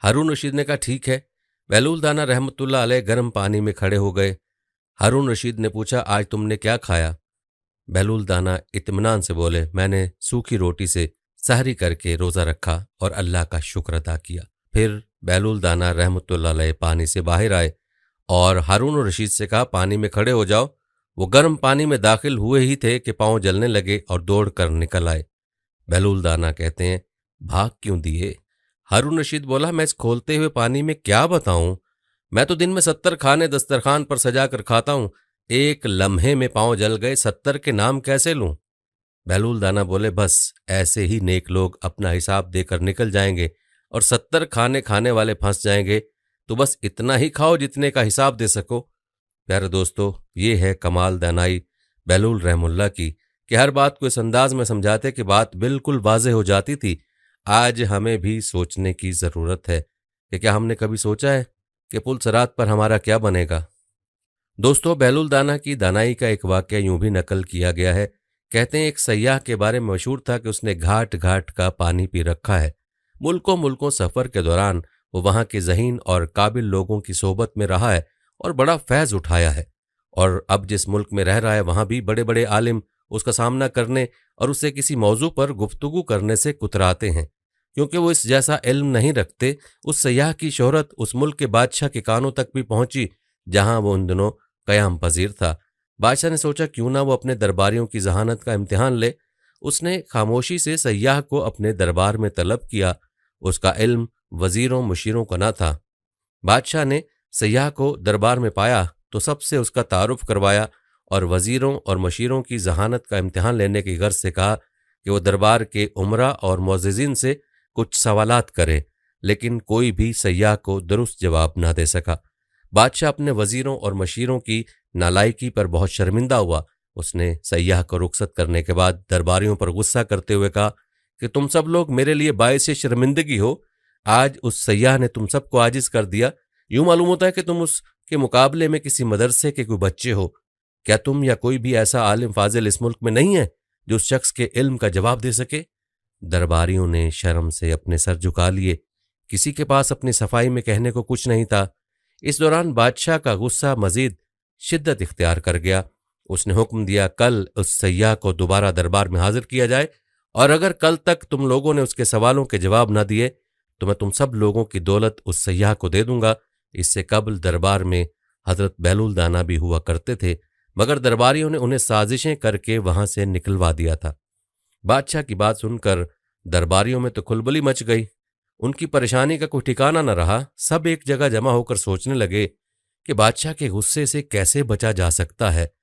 हारून रशीद ने कहा, ठीक है। बहलूल दाना रहमतुल्लाह अलैह गर्म पानी में खड़े हो गए। हारून रशीद ने पूछा, आज तुमने क्या खाया? बहलूल दाना इत्मीनान से बोले, मैंने सूखी रोटी से सहरी करके रोज़ा रखा और अल्लाह का शुक्र अदा किया। फिर बहलूल दाना रहमतुल्लाह अलैह पानी से बाहर आए और हारून रशीद से कहा, पानी में खड़े हो जाओ। वो गर्म पानी में दाखिल हुए ही थे कि पांव जलने लगे और दौड़ कर निकल आए। बहलूल दाना कहते हैं, भाग क्यों दिए? हारून रशीद बोला, मैं इस खोलते हुए पानी में क्या बताऊं? मैं तो दिन में 70 खाने दस्तरखान पर सजा कर खाता हूं। एक लम्हे में पांव जल गए, 70 के नाम कैसे लूं? बहलूल दाना बोले, बस ऐसे ही नेक लोग अपना हिसाब देकर निकल जाएंगे और 70 खाने खाने वाले फंस जाएंगे। तो बस इतना ही खाओ जितने का हिसाब दे सको। प्यारे दोस्तों, ये है कमाल दानाई बहलूल रहमुल्लाह की कि हर बात को इस अंदाज में समझाते कि बात बिल्कुल वाज़ेह हो जाती थी। आज हमें भी सोचने की ज़रूरत है कि क्या हमने कभी सोचा है कि पुलसरात पर हमारा क्या बनेगा? दोस्तों, बहलूल दाना की दानाई का एक वाक़या यूं भी नकल किया गया है। कहते हैं, एक सयाह के बारे में मशहूर था कि उसने घाट घाट का पानी पी रखा है। मुल्कों मुल्कों सफ़र के दौरान वो वहाँ के ज़हीन और काबिल लोगों की सोबत में रहा है और बड़ा फैज़ उठाया है। और अब जिस मुल्क में रह रहा है वहाँ भी बड़े बड़े आलिम उसका सामना करने और उससे किसी मौजू पर गुफ्तगू करने से कुतराते हैं, क्योंकि वो इस जैसा इल्म नहीं रखते। उस सयाह की शोहरत उस मुल्क के बादशाह के कानों तक भी पहुंची जहां वो उन दिनों कयाम पजीर था। बादशाह ने सोचा, क्यों ना वो अपने दरबारियों की जहानत का इम्तिहान ले। उसने खामोशी से सयाह को अपने दरबार में तलब किया। उसका इल्म वजीरों मुशीरों का ना था। बादशाह ने सयाह को दरबार में पाया तो सबसे उसका तारुफ करवाया और वजीरों और मशीरों की जहानत का इम्तिहान लेने की गर्ज से कहा कि वो दरबार के उमरा और मुअज़्ज़िज़ीन से कुछ सवालात करे, लेकिन कोई भी सयाह को दुरुस्त जवाब ना दे सका। बादशाह अपने वजीरों और मशीरों की नालायकी पर बहुत शर्मिंदा हुआ। उसने सयाह को रुखसत करने के बाद दरबारियों पर गुस्सा करते हुए कहा कि तुम सब लोग मेरे लिए बायस शर्मिंदगी हो। आज उस सयाह ने तुम सबको आजिज कर दिया। यूं मालूम होता है कि तुम उसके मुकाबले में किसी मदरसे के कोई बच्चे हो। क्या तुम या कोई भी ऐसा आलिम फाजिल इस मुल्क में नहीं है जो उस शख्स के इल्म का जवाब दे सके? दरबारियों ने शर्म से अपने सर झुका लिए। किसी के पास अपनी सफाई में कहने को कुछ नहीं था। इस दौरान बादशाह का गुस्सा मजीद शिद्दत इख्तियार कर गया। उसने हुक्म दिया, कल उस सयाह को दोबारा दरबार में हाजिर किया जाए और अगर कल तक तुम लोगों ने उसके सवालों के जवाब न दिए तो मैं तुम सब लोगों की दौलत उस सयाह को दे दूंगा इससे कबल दरबार में हजरत बहलूल दाना भी हुआ करते थे, मगर दरबारियों ने उन्हें साजिशें करके वहां से निकलवा दिया था। बादशाह की बात सुनकर दरबारियों में तो खुलबली मच गई। उनकी परेशानी का कोई ठिकाना न रहा। सब एक जगह जमा होकर सोचने लगे कि बादशाह के गुस्से से कैसे बचा जा सकता है।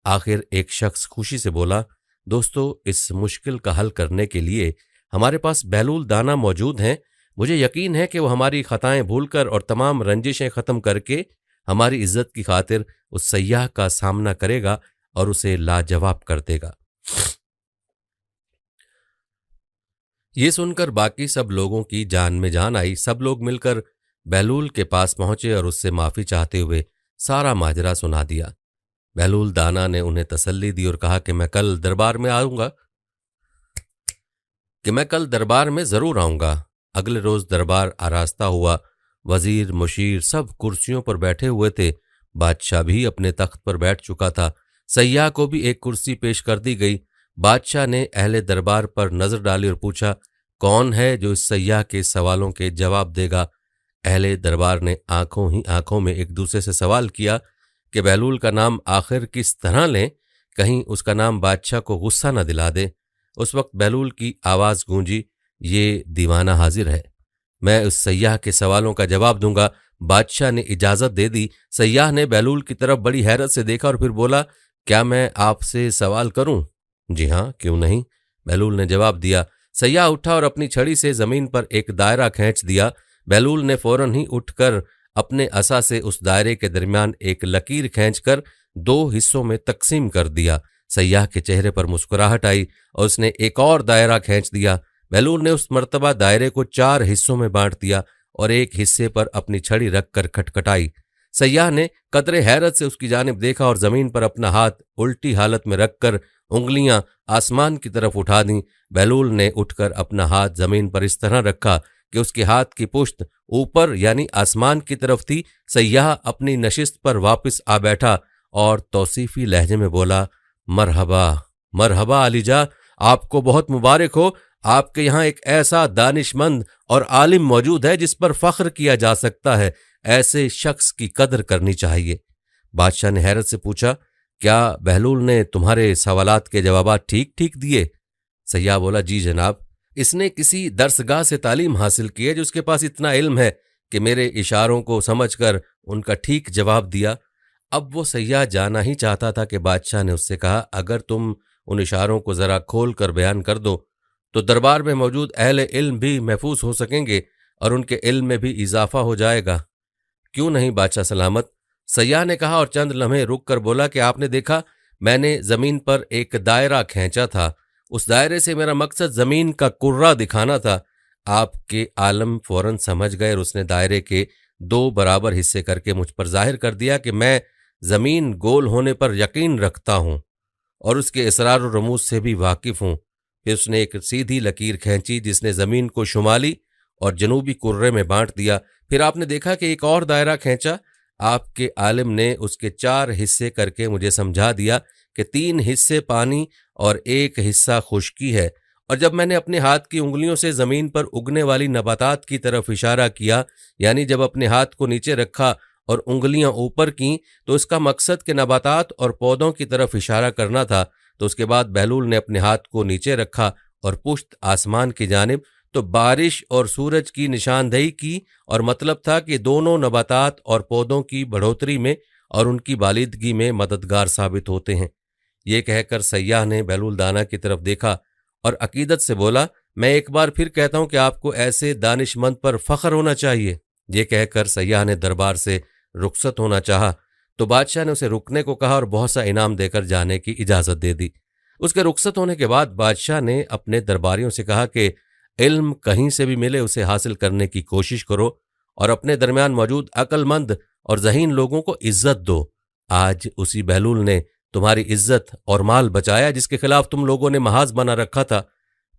आखिर एक शख्स खुशी से बोला, दोस्तों, इस मुश्किल का हल करने के लिए हमारे पास बहलूल दाना मौजूद हैं। मुझे यकीन है कि वो हमारी खताएं भूलकर और तमाम रंजिशें खत्म करके हमारी इज्जत की खातिर उस सयाह का सामना करेगा और उसे लाजवाब कर देगा। ये सुनकर बाकी सब लोगों की जान में जान आई। सब लोग मिलकर बहलूल के पास पहुंचे और उससे माफी चाहते हुए सारा माजरा सुना दिया। बहलूल दाना ने उन्हें तसल्ली दी और कहा कि मैं कल दरबार में जरूर आऊंगा। अगले रोज दरबार आरास्ता हुआ। वजीर, मुशीर सब कुर्सियों पर बैठे हुए थे। बादशाह भी अपने तख्त पर बैठ चुका था। सयाह को भी एक कुर्सी पेश कर दी गई। बादशाह ने अहले दरबार पर नजर डाली और पूछा, कौन है जो इस सयाह के सवालों के जवाब देगा। अहले दरबार ने आंखों ही आंखों में एक दूसरे से सवाल किया कि बहलूल का नाम आखिर किस तरह लें, कहीं उसका नाम बादशाह को गुस्सा न दिला दे। उस वक्त बहलूल की आवाज गूंजी, ये दीवाना हाजिर है, मैं उस सयाह के सवालों का जवाब दूंगा। बादशाह ने इजाजत दे दी। सयाह ने बहलूल की तरफ बड़ी हैरत से देखा और फिर बोला, क्या मैं आपसे सवाल करूं? जी हाँ, क्यों नहीं, बहलूल ने जवाब दिया। सयाह उठा और अपनी छड़ी से जमीन पर एक दायरा खींच दिया। बहलूल ने फौरन ही उठकर अपने असा से उस दायरे के दरमियान एक लकीर खींचकर 2 हिस्सों में तकसीम कर दिया। सयाह के चेहरे पर मुस्कुराहट आई और उसने एक और दायरा खींच दिया। बहलूल ने उस मर्तबा दायरे को 4 हिस्सों में बांट दिया और एक हिस्से पर अपनी छड़ी रखकर खटखटाई। सयाह ने कदरे हैरत से उसकी जानिब देखा और जमीन पर अपना हाथ उल्टी हालत में रखकर उंगलियां आसमान की तरफ उठा दी। बहलूल ने उठकर अपना हाथ जमीन पर इस तरह रखा कि उसके हाथ की पुश्त ऊपर यानी आसमान की तरफ थी। सयाह अपनी नशिस्त पर वापस आ बैठा और तौसीफी लहजे में बोला, मरहबा मरहबा अलीजा, आपको बहुत मुबारक हो। आपके यहाँ एक ऐसा दानिशमंद और आलिम मौजूद है जिस पर फख्र किया जा सकता है। ऐसे शख्स की कदर करनी चाहिए। बादशाह ने हैरत से पूछा, क्या बहलूल ने तुम्हारे सवालात के जवाब ठीक ठीक दिए? सयाह बोला, जी जनाब, इसने किसी दरसगाह से तालीम हासिल की है जो उसके पास इतना इल्म है कि मेरे इशारों को समझकर उनका ठीक जवाब दिया। अब वो सयाह जाना ही चाहता था कि बादशाह ने उससे कहा, अगर तुम उन इशारों को जरा खोल कर बयान कर दो तो दरबार में मौजूद अहले इल्म भी महफूज हो सकेंगे और उनके इल्म में भी इजाफा हो जाएगा। क्यों नहीं बादशाह सलामत, सयाह ने कहा और चंद लम्हे रुक कर बोला कि आपने देखा, मैंने जमीन पर एक दायरा खींचा था। उस दायरे से मेरा मकसद जमीन का कुर्रा दिखाना था। आपके आलम फौरन समझ गए और उसने दायरे के 2 बराबर हिस्से करके मुझ पर जाहिर कर दिया कि मैं जमीन गोल होने पर यकीन रखता हूं और उसके इसरार और रमूज से भी वाकिफ हूं। फिर उसने एक सीधी लकीर खींची जिसने जमीन को शुमाली और जनूबी कुर्रे में बांट दिया। फिर आपने देखा कि एक और दायरा खींचा। आपके आलिम ने उसके 4 हिस्से करके मुझे समझा दिया कि 3 हिस्से पानी और 1 हिस्सा खुश्की है। और जब मैंने अपने हाथ की उंगलियों से जमीन पर उगने वाली नबातात की तरफ इशारा किया, यानी जब अपने हाथ को नीचे रखा और उंगलियां ऊपर की, तो इसका मकसद के नबातात और पौधों की तरफ इशारा करना था। तो उसके बाद बहलूल ने अपने हाथ को नीचे रखा और पुश्त आसमान की जानिब, तो बारिश और सूरज की निशानदेही की और मतलब था कि दोनों नबातात और पौधों की बढ़ोतरी में और उनकी बालिदगी में मददगार साबित होते हैं। ये कहकर सयाह ने बहलूल दाना की तरफ देखा और अकीदत से बोला, मैं एक बार फिर कहता हूं कि आपको ऐसे दानिशमंद पर फख्र होना चाहिए। ये कहकर सयाह ने दरबार से रुखसत होना चाहा तो बादशाह ने उसे रुकने को कहा और बहुत सा इनाम देकर जाने की इजाजत दे दी। उसके रुखसत होने के बाद बादशाह ने अपने दरबारियों से कहा कि इल्म कहीं से भी मिले उसे हासिल करने की कोशिश करो और अपने दरमियान मौजूद अक्लमंद और ज़हीन लोगों को इज्जत दो। आज उसी बहलूल ने तुम्हारी इज्जत और माल बचाया जिसके खिलाफ तुम लोगों ने महाज बना रखा था।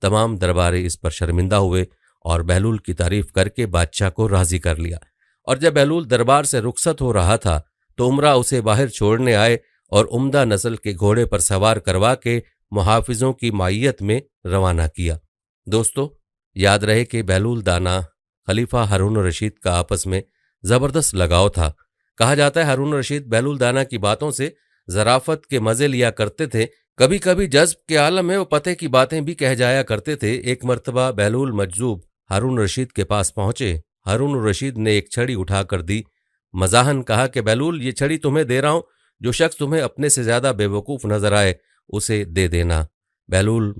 तमाम दरबारी इस पर शर्मिंदा हुए और बहलूल की तारीफ करके बादशाह को राजी कर लिया। और जब बहलूल दरबार से रुखसत हो रहा था तो उमरा उसे बाहर छोड़ने आए और उम्दा नस्ल के घोड़े पर सवार करवा के मुहाफिजों की मायत में रवाना किया। दोस्तों, याद रहे कि बहलूल दाना खलीफा हारून रशीद का आपस में जबरदस्त लगाव था। कहा जाता है हारून रशीद बहलूल दाना की बातों से जराफत के मजे लिया करते थे। कभी कभी जज्ब के आलम में वो पते की बातें भी कह जाया करते थे। एक मर्तबा बहलूल मजजूब हारून रशीद के पास पहुंचे। हारून रशीद ने एक छड़ी उठाकर दी। मजाहन कहा कि बहलूल, ये छड़ी तुम्हें दे रहा हूं, जो शख्स तुम्हें अपने से ज्यादा बेवकूफ नजर आए उसे दे देना। बहलूल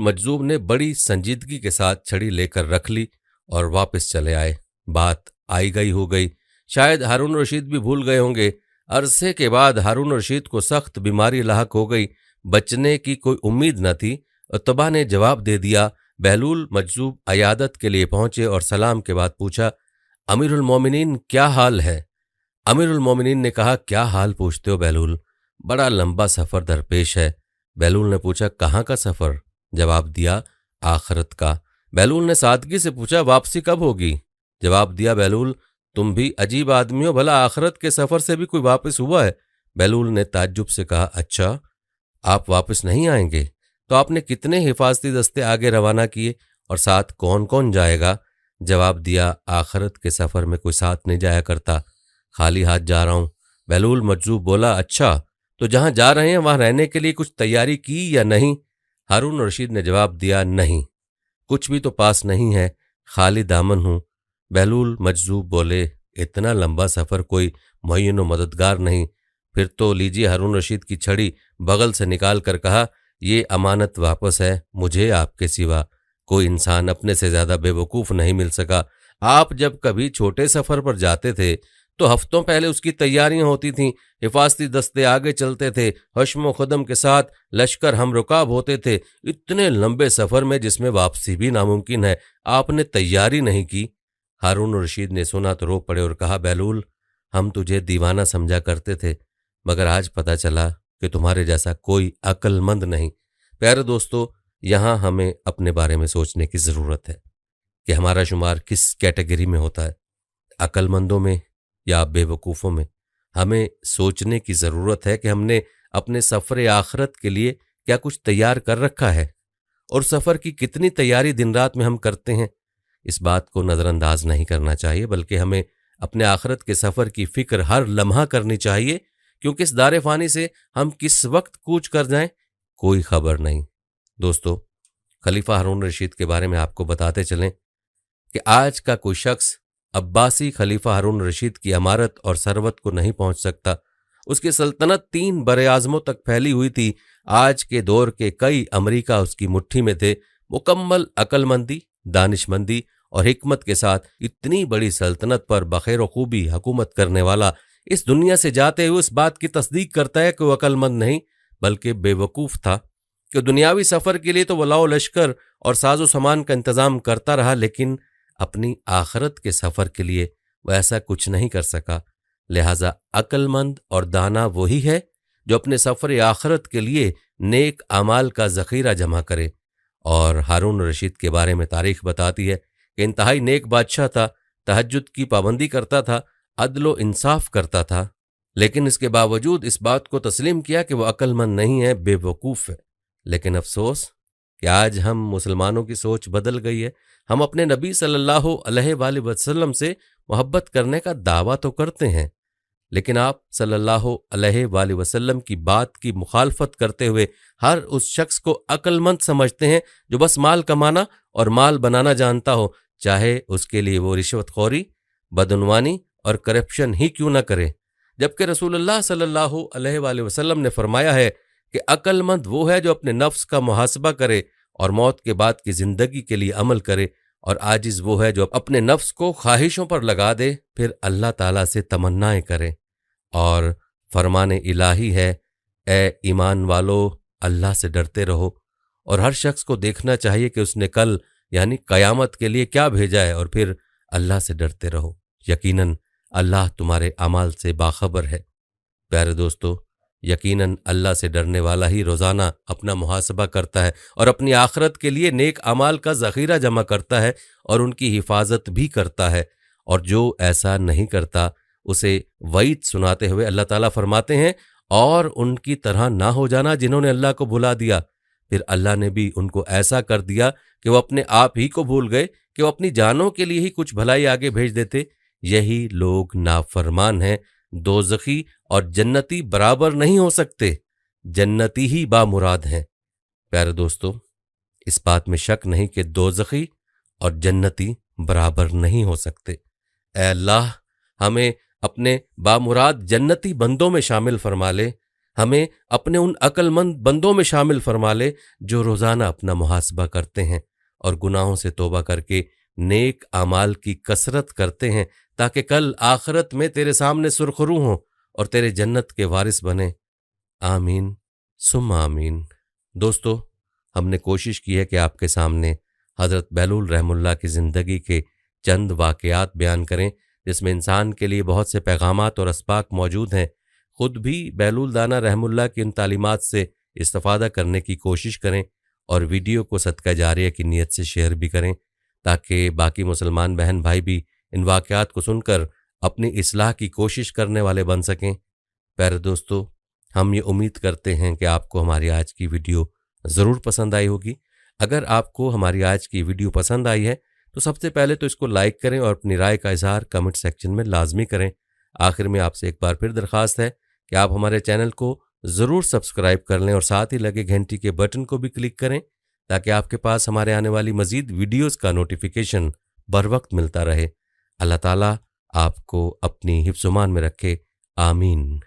मजजूब ने बड़ी संजीदगी के साथ छड़ी लेकर रख ली और वापस चले आए। बात आई गई हो गई। शायद हारून रशीद भी भूल गए होंगे। अरसे के बाद हारून रशीद को सख्त बीमारी लाहक हो गई। बचने की कोई उम्मीद न थी। उत्तबा ने जवाब दे दिया। बहलूल मजजूब अयादत के लिए पहुंचे और सलाम के बाद पूछा, अमीरुल मोमिनीन क्या हाल है? अमीरुल मोमिनीन ने कहा, क्या हाल पूछते हो बहलूल, बड़ा लंबा सफर दरपेश है। बहलूल ने पूछा, कहाँ का सफर? जवाब दिया, आखिरत का। बहलूल ने सादगी से पूछा, वापसी कब होगी? जवाब दिया बहलूल, तुम भी अजीब आदमी हो, भला आखिरत के सफर से भी कोई वापस हुआ है? बहलूल ने ताज्जुब से कहा, अच्छा, आप वापस नहीं आएंगे? तो आपने कितने हिफाजती दस्ते आगे रवाना किए और साथ कौन कौन जाएगा? जवाब दिया, आखिरत के सफर में कोई साथ नहीं जाया करता, खाली हाथ जा रहा हूं। बहलूल मजजूब बोला, अच्छा, तो जहां जा रहे हैं वहां रहने के लिए कुछ तैयारी की या नहीं? हारून रशीद ने जवाब दिया, नहीं, कुछ भी तो पास नहीं है, खाली दामन हूं। बहलूल मजजूब बोले, इतना लंबा सफर कोई मुअय्यन व मददगार नहीं। फिर तो लीजिए। हारून रशीद की छड़ी बगल से निकाल कर कहा, ये अमानत वापस है। मुझे आपके सिवा कोई इंसान अपने से ज्यादा बेवकूफ नहीं मिल सका। आप जब कभी छोटे सफर पर जाते थे तो हफ्तों पहले उसकी तैयारियां होती थीं। हिफाजती दस्ते आगे चलते थे, हश्म खुदम के साथ लश्कर हम रुकाब होते थे। इतने लंबे सफर में जिसमें वापसी भी नामुमकिन है, आपने तैयारी नहीं की। हारून रशीद ने सुना तो रो पड़े और कहा, बहलूल, हम तुझे दीवाना समझा करते थे, मगर आज पता चला कि तुम्हारे जैसा कोई अक्लमंद नहीं। प्यारे दोस्तों, यहाँ हमें अपने बारे में सोचने की ज़रूरत है कि हमारा शुमार किस कैटेगरी में होता है, अक्लमंदों में या बेवकूफ़ों में। हमें सोचने की ज़रूरत है कि हमने अपने सफ़र आखिरत के लिए क्या कुछ तैयार कर रखा है और सफ़र की कितनी तैयारी दिन रात में हम करते हैं। इस बात को नज़रअंदाज नहीं करना चाहिए, बल्कि हमें अपने आखिरत के सफ़र की फ़िक्र हर लम्हा करनी चाहिए, क्योंकि इस दारे फ़ानी से हम किस वक्त कूच कर जाएं, कोई खबर नहीं। दोस्तों, खलीफा हारून रशीद के बारे में आपको बताते चलें कि आज का कोई शख्स अब्बासी खलीफा हारून रशीद की अमारत और सरवत को नहीं पहुंच सकता। उसकी सल्तनत 3 बरे-आज़मों तक फैली हुई थी। आज के दौर के कई अमरीका उसकी मुट्ठी में थे। मुकम्मल अक्लमंदी, दानिशमंदी और हिकमत के साथ इतनी बड़ी सल्तनत पर बखैर खूबी हुकूमत करने वाला इस दुनिया से जाते हुए इस बात की तस्दीक करता है कि वह अक्लमंद नहीं बल्कि बेवकूफ़ था। कि दुनियावी सफ़र के लिए तो वलाओ लश्कर और साजो सामान का इंतज़ाम करता रहा, लेकिन अपनी आखिरत के सफ़र के लिए वह ऐसा कुछ नहीं कर सका। लिहाजा अक्लमंद और दाना वही है जो अपने सफ़र आखिरत के लिए नेक अमाल का ज़ख़ीरा जमा करे। और हारून रशीद के बारे में तारीख़ बताती है कि इंतहाई नेक बादशाह था, तहज्जुद की पाबंदी करता था, अदलो इंसाफ करता था, लेकिन इसके बावजूद इस बात को तस्लीम किया कि वह अक्लमंद नहीं है, बेवकूफ़ है। लेकिन अफसोस कि आज हम मुसलमानों की सोच बदल गई है। हम अपने नबी सल्लल्लाहु अलैहि वसल्लम से मोहब्बत करने का दावा तो करते हैं, लेकिन आप सल्लल्लाहु अलैहि वसल्लम की बात की मुखालफत करते हुए हर उस शख्स को अक्लमंद समझते हैं जो बस माल कमाना और माल बनाना जानता हो, चाहे उसके लिए वो रिश्वतखोरी, बदउनवानी और करप्शन ही क्यों न करे। जबकि रसूलुल्लाह सल्लल्लाहु अलैहि वसल्लम ने फरमाया है कि अक्लमंद वो है जो अपने नफ्स का मुहासबा करे और मौत के बाद की जिंदगी के लिए अमल करे, और आजिज वो है जो अपने नफ्स को ख्वाहिशों पर लगा दे, फिर अल्लाह ताला से तमन्नाएं करे। और फरमाने इलाही है, ए ईमान वालो, अल्लाह से डरते रहो। और हर शख्स को देखना चाहिए कि उसने कल यानी कयामत के लिए क्या भेजा है, और फिर अल्लाह से डरते रहो। यकीनन अल्लाह तुम्हारे अमाल से बाखबर है। प्यारे दोस्तों, यकीनन अल्लाह से डरने वाला ही रोज़ाना अपना मुहासबा करता है और अपनी आखिरत के लिए नेक अमाल का ज़ख़ीरा जमा करता है और उनकी हिफाजत भी करता है। और जो ऐसा नहीं करता उसे वईद सुनाते हुए अल्लाह ताला फरमाते हैं, और उनकी तरह ना हो जाना जिन्होंने अल्लाह को भुला दिया। फिर अल्लाह ने भी उनको ऐसा कर दिया कि वो अपने आप ही को भूल गए कि वो अपनी जानों के लिए ही कुछ भलाई आगे भेज देते। यही लोग नाफरमान हैं। दोज़खी और जन्नती बराबर नहीं हो सकते, जन्नती ही बामुराद हैं। प्यारे दोस्तों, इस बात में शक नहीं कि दोज़खी और जन्नती बराबर नहीं हो सकते। ऐ अल्लाह, हमें अपने बामुराद जन्नती बंदों में शामिल फरमा ले, हमें अपने उन अक्लमंद बंदों में शामिल फरमा ले जो रोज़ाना अपना मुहासबा करते हैं और गुनाहों से तौबा करके नेक आमाल की कसरत करते हैं, ताकि कल आखिरत में तेरे सामने सुरखरू हों और तेरे जन्नत के वारिस बने। आमीन सुम्मा आमीन। दोस्तों, हमने कोशिश की है कि आपके सामने हज़रत बहलूल रहमुल्लाह की ज़िंदगी के चंद वाक़यात बयान करें, जिसमें इंसान के लिए बहुत से पैगामात और असबाक मौजूद हैं। ख़ुद भी बहलूल दाना रहमुल्लाह की उन तालीमात से इस्तिफ़ादा करने की कोशिश करें और वीडियो को सदका जारिया की नीयत से शेयर भी करें, ताकि बाकी मुसलमान बहन भाई भी इन वाक़यात को सुनकर अपनी इस्लाह की कोशिश करने वाले बन सकें। प्यारे दोस्तों, हम ये उम्मीद करते हैं कि आपको हमारी आज की वीडियो ज़रूर पसंद आई होगी। अगर आपको हमारी आज की वीडियो पसंद आई है तो सबसे पहले तो इसको लाइक करें और अपनी राय का इजहार कमेंट सेक्शन में लाजमी करें। आखिर में आपसे एक बार फिर दरख्वास्त है कि आप हमारे चैनल को ज़रूर सब्सक्राइब कर लें और साथ ही लगे घंटी के बटन को भी क्लिक करें, ताकि आपके पास हमारे आने वाली मज़ीद वीडियोज़ का नोटिफिकेशन बर वक्त मिलता रहे। अल्लाह ताला आपको अपनी हिफ्ज़-ओ-मान में रखे। आमीन।